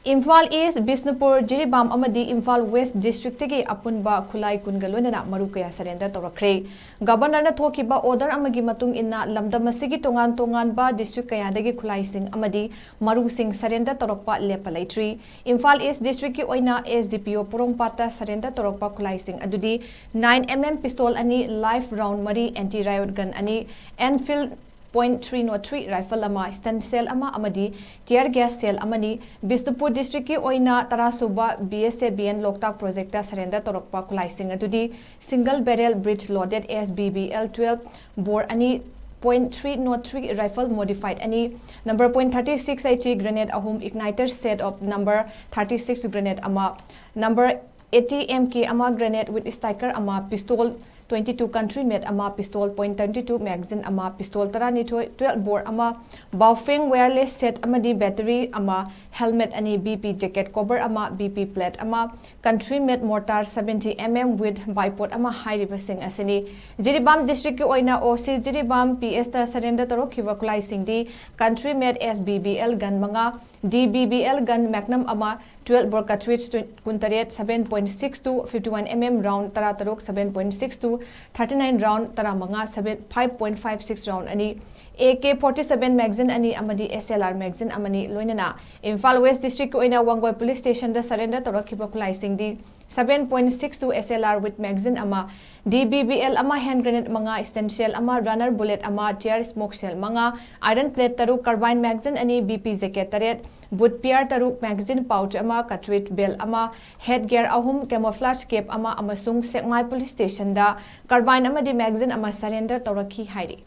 IMPHAL East, BISHNUPUR, JIRIBAM AMADI IMPHAL West District tagi Apunba Khutlai kungalona Maru kaya surrender Tourakkhre. Governor na thokiba order amagi matung inna lamdam asigi tongan ba district kaya dagi Khutlai sing amadi Maru sing surrender Tourakpa lepa laitri. IMPHAL East District ki oina SDPO Purongpata surrender Tourakpa Khutlai sing adudi 9mm pistol ani live round mari anti riot gun ani Enfield .303 rifle ama stun cell ama amadi tear gas cell amani Bishnupur district ki oina tarasuba BSABN Loktak project ta surrender Tourakpa Khutlai sing adudi single barrel bridge loaded SBBL 12 bore ani .303 rifle modified ani number .36 HE grenade ahum igniter set of number 36 grenade ama number 80 MK ama grenade with striker ama pistol 22 country made ama pistol .22 magazine ama pistol tarani 12 bore ama Baofeng wireless set amadi battery ama helmet ani BP jacket cover ama BP plate ama country made mortar 70mm with bipod ama high reversing asini JIRIBAM district ki oina OC JIRIBAM PS ta surrender Tourakhiba Khutlai singdi country made SBBL gun manga DBBL gun magnum ama 12 bore cartridge 7.62 51mm round tarataruk 7.62 39 round taramanga 5.56 round ani AK-47 magazine ani amadi SLR magazine amani loinana IMPHAL West District oina Wangoi Police Station da surrender Tourakhiba Khutlai singdi 7.62 SLR with magazine ama DBBL ama hand grenade manga stun shell ama runner bullet ama tear smoke shell manga iron plate taruk carbine magazine ani BP jacket taret boot PR taruk magazine pouch ama cartridge bell ama headgear ahum camouflage cap ama amasung Sekmai Police Station da carbine amadi magazine ama surrender Tourakhi hairi